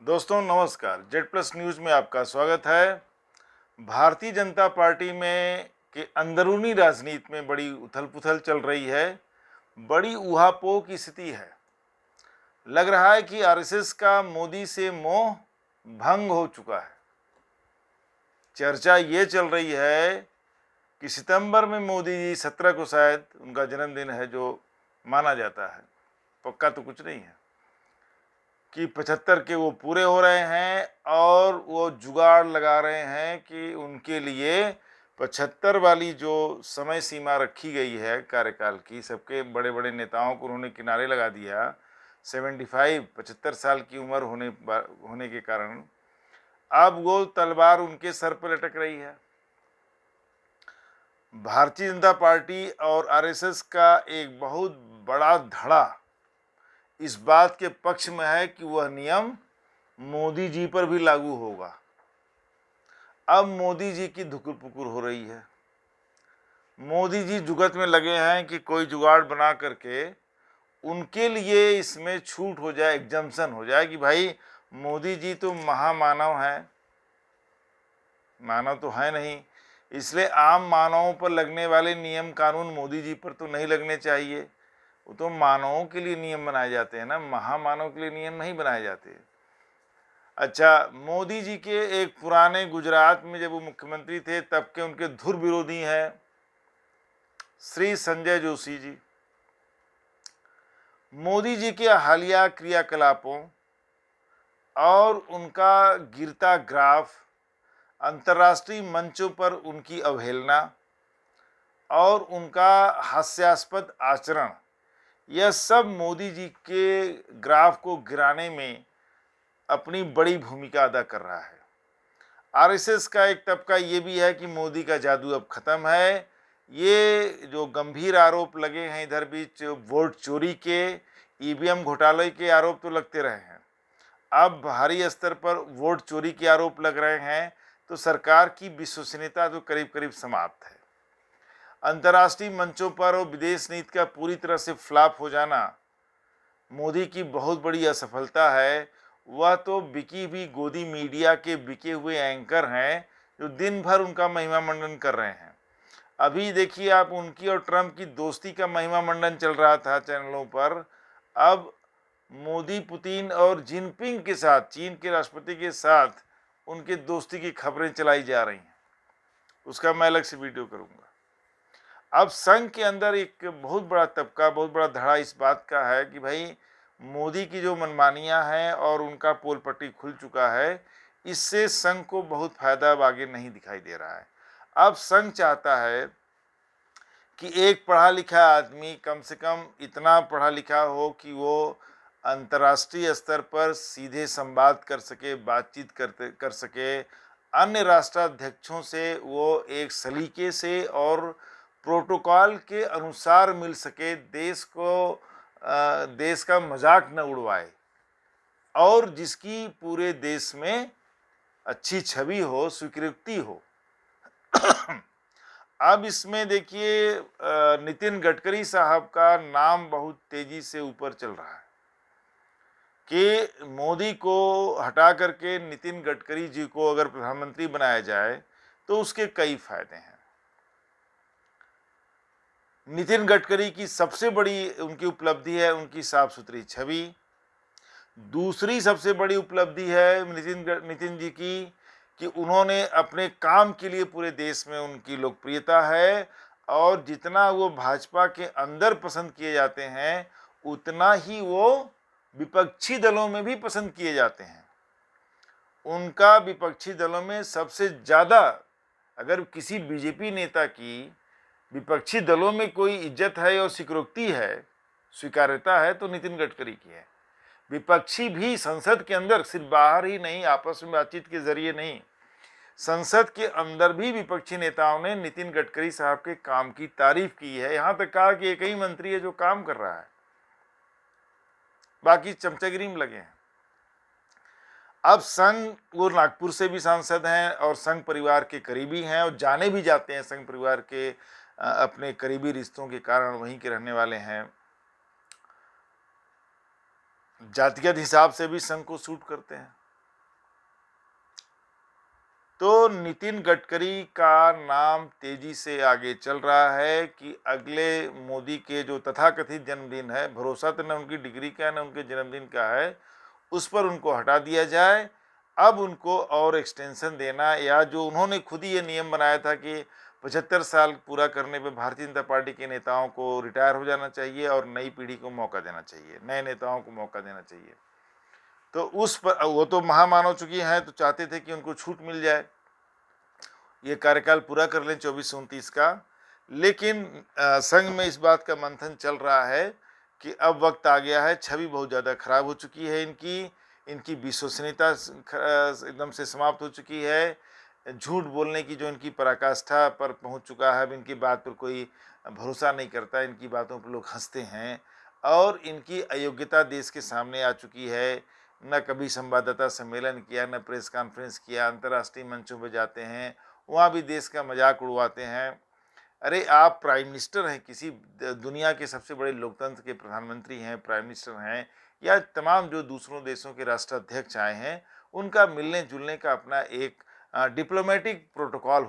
दोस्तों नमस्कार, Z plus news में आपका स्वागत है। भारतीय जनता पार्टी में के अंदरूनी राजनीति में बड़ी उथल पुथल चल रही है, बड़ी ऊहापोह की स्थिति है। लग रहा है कि आरएसएस का मोदी से मोह भंग हो चुका है। चर्चा ये चल रही है कि सितंबर में मोदी जी 17 को शायद उनका जन्मदिन है, जो माना जाता है, पक्का तो कुछ नहीं है, कि 75 के वो पूरे हो रहे हैं और वो जुगाड़ लगा रहे हैं कि उनके लिए 75 वाली जो समय सीमा रखी गई है कार्यकाल की, सबके बड़े बड़े नेताओं को उन्होंने किनारे लगा दिया। 75 साल की उम्र होने के कारण अब वो तलवार उनके सर पर लटक रही है। भारतीय जनता पार्टी और आरएसएस का एक बहुत बड़ा धड़ा इस बात के पक्ष में है कि वह नियम मोदी जी पर भी लागू होगा। अब मोदी जी की धुकुर पुकुर हो रही है। मोदी जी जुगत में लगे हैं कि कोई जुगाड़ बना करके उनके लिए इसमें छूट हो जाए, एग्जम्पशन हो जाए कि भाई मोदी जी तो महामानव हैं, मानव तो है नहीं, इसलिए आम मानवों पर लगने वाले नियम कानून मोदी जी पर तो नहीं लगने चाहिए। वो तो मानवों के लिए नियम बनाए जाते हैं ना, महामानव के लिए नियम नहीं बनाए जाते। अच्छा, मोदी जी के एक पुराने गुजरात में जब वो मुख्यमंत्री थे तब के उनके धुर विरोधी हैं श्री संजय जोशी जी। मोदी जी के हालिया क्रियाकलापों और उनका गिरता ग्राफ, अंतर्राष्ट्रीय मंचों पर उनकी अवहेलना और उनका हास्यास्पद आचरण, यह सब मोदी जी के ग्राफ को गिराने में अपनी बड़ी भूमिका अदा कर रहा है। आरएसएस का एक तबका ये भी है कि मोदी का जादू अब खत्म है। ये जो गंभीर आरोप लगे हैं इधर बीच, वोट चोरी के, ईवीएम घोटाले के आरोप तो लगते रहे हैं, अब भारी स्तर पर वोट चोरी के आरोप लग रहे हैं, तो सरकार की विश्वसनीयता तो करीब करीब समाप्त है। अंतर्राष्ट्रीय मंचों पर और विदेश नीति का पूरी तरह से फ्लॉप हो जाना मोदी की बहुत बड़ी असफलता है। वह तो बिकी हुई गोदी मीडिया के बिके हुए एंकर हैं जो दिन भर उनका महिमा मंडन कर रहे हैं। अभी देखिए आप, उनकी और ट्रंप की दोस्ती का महिमा मंडन चल रहा था चैनलों पर, अब मोदी, पुतिन और जिनपिंग के साथ, चीन के राष्ट्रपति के साथ उनके दोस्ती की खबरें चलाई जा रही हैं। उसका मैं अलग से वीडियो करूंगा। अब संघ के अंदर एक बहुत बड़ा तबका, बहुत बड़ा धड़ा इस बात का है कि भाई मोदी की जो मनमानियां हैं और उनका पोल पट्टी खुल चुका है, इससे संघ को बहुत फायदा अब आगे नहीं दिखाई दे रहा है। अब संघ चाहता है कि एक पढ़ा लिखा आदमी, कम से कम इतना पढ़ा लिखा हो कि वो अंतर्राष्ट्रीय स्तर पर सीधे संवाद कर सके, बातचीत कर सके, अन्य राष्ट्राध्यक्षों से वो एक सलीके से और प्रोटोकॉल के अनुसार मिल सके, देश का मजाक न उड़वाए, और जिसकी पूरे देश में अच्छी छवि हो, स्वीकृति हो। अब इसमें देखिए, नितिन गडकरी साहब का नाम बहुत तेजी से ऊपर चल रहा है कि मोदी को हटा करके नितिन गडकरी जी को अगर प्रधानमंत्री बनाया जाए तो उसके कई फायदे हैं। नितिन गडकरी की सबसे बड़ी उनकी उपलब्धि है उनकी साफ सुथरी छवि। दूसरी सबसे बड़ी उपलब्धि है नितिन जी की कि उन्होंने अपने काम के लिए पूरे देश में उनकी लोकप्रियता है, और जितना वो भाजपा के अंदर पसंद किए जाते हैं उतना ही वो विपक्षी दलों में भी पसंद किए जाते हैं। उनका विपक्षी दलों में सबसे ज़्यादा, अगर किसी बीजेपी नेता की विपक्षी दलों में कोई इज्जत है और स्वीकृति है, स्वीकार्यता है, तो नितिन गडकरी की है। विपक्षी भी संसद के अंदर, सिर्फ बाहर ही नहीं, आपस में बातचीत के जरिए नहीं, संसद के अंदर भी विपक्षी नेताओं ने नितिन गडकरी साहब के काम की तारीफ की है। यहां तक कहा कि एक ही मंत्री है जो काम कर रहा है, बाकी चमचागिरी में लगे हैं। अब संघ, वो नागपुर से भी सांसद हैं और संघ परिवार के करीबी हैं और जाने भी जाते हैं संघ परिवार के अपने करीबी रिश्तों के कारण, वहीं के रहने वाले हैं। जातिगत हिसाब से भी संघ को सूट करते हैं। तो नितिन गडकरी का नाम तेजी से आगे चल रहा है कि अगले मोदी के जो तथाकथित जन्मदिन है, भरोसा तो न उनकी डिग्री का है न उनके जन्मदिन का है, उस पर उनको हटा दिया जाए। अब उनको और एक्सटेंशन देना, या जो उन्होंने खुद ही ये नियम बनाया था कि 75 साल पूरा करने पे भारतीय जनता पार्टी के नेताओं को रिटायर हो जाना चाहिए और नई पीढ़ी को मौका देना चाहिए, नए नेताओं को मौका देना चाहिए। तो उस पर वो तो महामानव चुकी हैं, तो चाहते थे कि उनको छूट मिल जाए, ये कार्यकाल पूरा कर लें 24-29 का। लेकिन संघ में इस बात का मंथन चल रहा है कि अब वक्त आ गया है, छवि बहुत ज़्यादा खराब हो चुकी है इनकी विश्वसनीयता एकदम से समाप्त हो चुकी है। झूठ बोलने की जो इनकी पराकाष्ठा पर पहुंच चुका है, अब इनकी बात पर कोई भरोसा नहीं करता, इनकी बातों पर लोग हंसते हैं और इनकी अयोग्यता देश के सामने आ चुकी है। न कभी संवाददाता सम्मेलन किया, न प्रेस कॉन्फ्रेंस किया, अंतर्राष्ट्रीय मंचों पर जाते हैं, वहाँ भी देश का मजाक उड़वाते हैं। अरे आप प्राइम मिनिस्टर हैं, किसी दुनिया के सबसे बड़े लोकतंत्र के प्रधानमंत्री हैं, प्राइम मिनिस्टर हैं, या तमाम जो दूसरों देशों के राष्ट्राध्यक्ष आए हैं, उनका मिलने जुलने का अपना एक डिप्लोमेटिक प्रोटोकॉल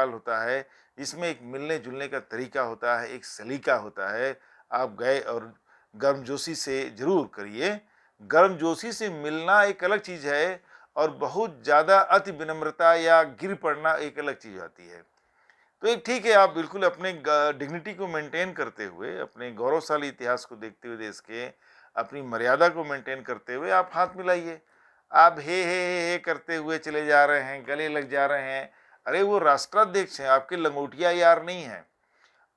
होता है जिसमें एक मिलने जुलने का तरीका होता है, एक सलीका होता है। आप गए और गर्मजोशी से जरूर करिए, गर्मजोशी से मिलना एक अलग चीज़ है और बहुत ज़्यादा अति विनम्रता या गिर पड़ना एक अलग चीज़ आती है। तो एक ठीक है, आप बिल्कुल अपने डिग्निटी को मेंटेन करते हुए, अपने गौरवशाली इतिहास को देखते हुए देश के, अपनी मर्यादा को मेंटेन करते हुए आप हाथ मिलाइए। आप हे करते हुए चले जा रहे हैं, गले लग जा रहे हैं। अरे वो राष्ट्राध्यक्ष हैं, आपके लंगोटिया यार नहीं हैं।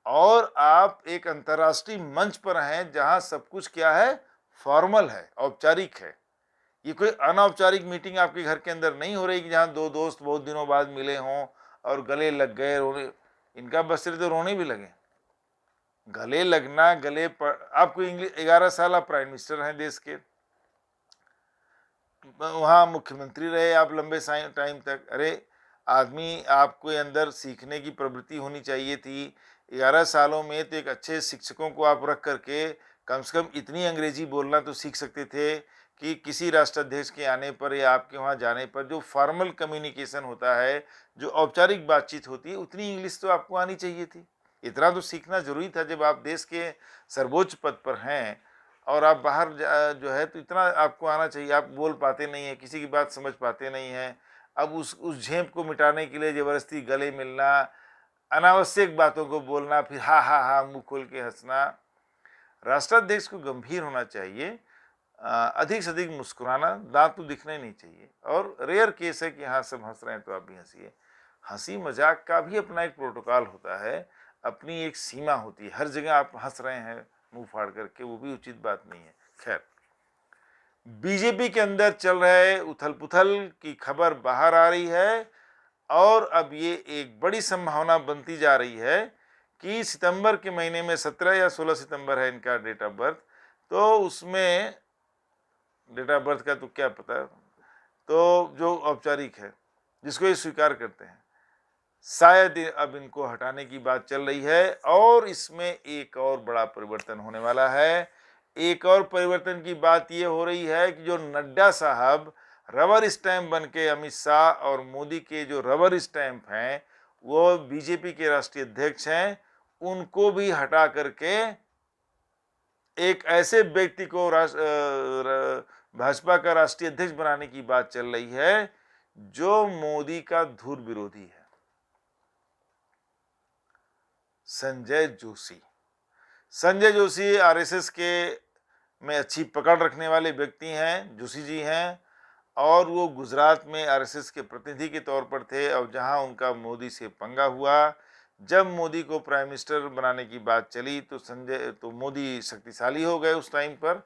और आप एक अंतर्राष्ट्रीय मंच पर हैं जहां सब कुछ क्या है, फॉर्मल है, औपचारिक है। ये कोई अनौपचारिक मीटिंग आपके घर के अंदर नहीं हो रही कि जहाँ दो दोस्त बहुत दिनों बाद मिले हों और गले लग गए, रोने। इनका बसरे तो रोने भी लगे। गले लगना, गले पर आपको इंग्लिश 11 साल आप प्राइम मिनिस्टर हैं देश के, वहाँ मुख्यमंत्री रहे आप लंबे टाइम तक। अरे आदमी, आपको अंदर सीखने की प्रवृत्ति होनी चाहिए थी। 11 सालों में तो एक अच्छे शिक्षकों को आप रख करके कम से कम इतनी अंग्रेजी बोलना तो सीख सकते थे कि किसी राष्ट्राध्यक्ष के आने पर या आपके वहाँ जाने पर जो फॉर्मल कम्युनिकेशन होता है, जो औपचारिक बातचीत होती है, उतनी इंग्लिश तो आपको आनी चाहिए थी। इतना तो सीखना जरूरी था जब आप देश के सर्वोच्च पद पर हैं और आप बाहर जो है, तो इतना आपको आना चाहिए। आप बोल पाते नहीं हैं, किसी की बात समझ पाते नहीं हैं। अब उस झेप को मिटाने के लिए ज़बरदस्ती गले मिलना, अनावश्यक बातों को बोलना, फिर हा हा हा मुंह खोल के हंसना। राष्ट्राध्यक्ष को गंभीर होना चाहिए, अधिक से अधिक मुस्कुराना, दांत तो दिखने नहीं चाहिए। और रेयर केस है कि हाँ सब हंस रहे हैं तो आप भी हंसिए। हंसी मजाक का भी अपना एक प्रोटोकॉल होता है, अपनी एक सीमा होती है। हर जगह आप हंस रहे हैं मुंह फाड़ करके, वो भी उचित बात नहीं है। खैर, बीजेपी के अंदर चल रहे उथल पुथल की खबर बाहर आ रही है और अब ये एक बड़ी संभावना बनती जा रही है कि सितंबर के महीने में 17 या 16 सितंबर है इनका डेट ऑफ बर्थ, तो उसमें डेट ऑफ बर्थ का तो क्या पता, तो जो औपचारिक है जिसको ये स्वीकार करते हैं, शायद अब इनको हटाने की बात चल रही है। और इसमें एक और बड़ा परिवर्तन होने वाला है। एक और परिवर्तन की बात ये हो रही है कि जो नड्डा साहब रबर स्टैंप बन के अमित शाह और मोदी के जो रबर स्टैंप हैं, वो बीजेपी के राष्ट्रीय अध्यक्ष हैं, उनको भी हटा करके एक ऐसे व्यक्ति को भाजपा का राष्ट्रीय अध्यक्ष बनाने की बात चल रही है जो मोदी का धुर विरोधी है, संजय जोशी। संजय जोशी आरएसएस के में अच्छी पकड़ रखने वाले व्यक्ति हैं, जोशी जी हैं, और वो गुजरात में आरएसएस के प्रतिनिधि के तौर पर थे। और जहां उनका मोदी से पंगा हुआ, जब मोदी को प्राइम मिनिस्टर बनाने की बात चली, तो मोदी शक्तिशाली हो गए उस टाइम पर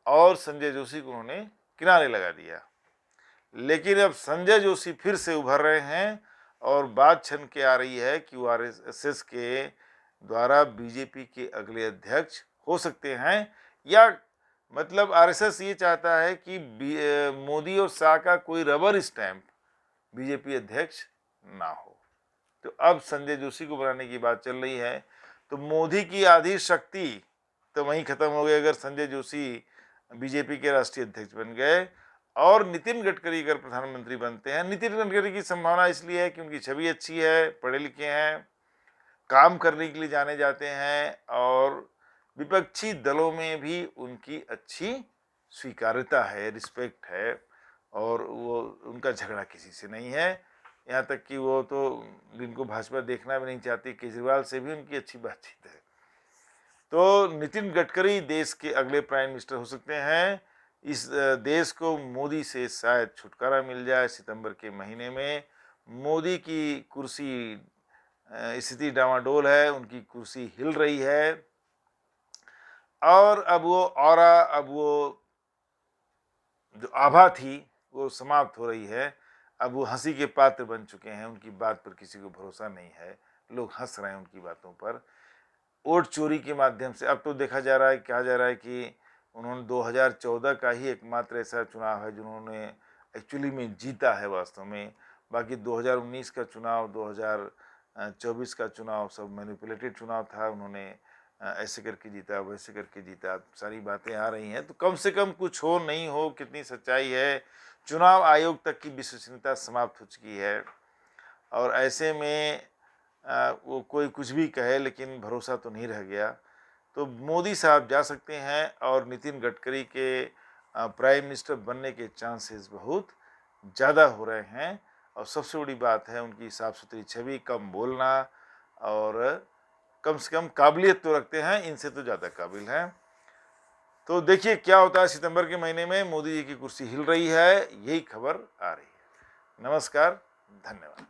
और संजय जोशी को उन्होंने किनारे लगा दिया। लेकिन अब संजय जोशी फिर से उभर रहे हैं और बात छन के आ रही है कि वो आरएसएस के द्वारा बीजेपी के अगले अध्यक्ष हो सकते हैं, या मतलब आरएसएस ये चाहता है कि मोदी और शाह का कोई रबर स्टैंप बीजेपी अध्यक्ष ना हो। तो अब संजय जोशी को बनाने की बात चल रही है। तो मोदी की आधी शक्ति तो वहीं खत्म हो गई अगर संजय जोशी बीजेपी के राष्ट्रीय अध्यक्ष बन गए। और नितिन गडकरी अगर प्रधानमंत्री बनते हैं, नितिन गडकरी की संभावना इसलिए है कि उनकी छवि अच्छी है, पढ़े लिखे हैं, काम करने के लिए जाने जाते हैं और विपक्षी दलों में भी उनकी अच्छी स्वीकार्यता है, रिस्पेक्ट है और वो उनका झगड़ा किसी से नहीं है। यहाँ तक कि वो तो जिनको भाजपा देखना भी नहीं चाहती, केजरीवाल से भी उनकी अच्छी बातचीत है। तो नितिन गडकरी देश के अगले प्राइम मिनिस्टर हो सकते हैं। इस देश को मोदी से शायद छुटकारा मिल जाए सितंबर के महीने में। मोदी की कुर्सी स्थिति डामाडोल है, उनकी कुर्सी हिल रही है और अब वो जो आभा थी वो समाप्त हो रही है। अब वो हंसी के पात्र बन चुके हैं, उनकी बात पर किसी को भरोसा नहीं है, लोग हंस रहे हैं उनकी बातों पर। वोट चोरी के माध्यम से अब तो देखा जा रहा है, कहा जा रहा है कि उन्होंने 2014 का ही एकमात्र ऐसा चुनाव है जिन्होंने एक्चुअली में जीता है वास्तव में। बाकी 2019 का चुनाव, 2024 का चुनाव सब मैनिपुलेटेड चुनाव था। उन्होंने ऐसे करके जीता, वैसे करके जीता, सारी बातें आ रही हैं। तो कम से कम कुछ हो नहीं हो, कितनी सच्चाई है, चुनाव आयोग तक की विश्वसनीयता समाप्त हो चुकी है और ऐसे में वो कोई कुछ भी कहे लेकिन भरोसा तो नहीं रह गया। तो मोदी साहब जा सकते हैं और नितिन गडकरी के प्राइम मिनिस्टर बनने के चांसेस बहुत ज़्यादा हो रहे हैं। और सबसे बड़ी बात है उनकी साफ सुथरी छवि, कम बोलना और कम से कम काबिलियत तो रखते हैं, इनसे तो ज़्यादा काबिल हैं। तो देखिए क्या होता है सितंबर के महीने में। मोदी जी की कुर्सी हिल रही है, यही खबर आ रही है। नमस्कार, धन्यवाद।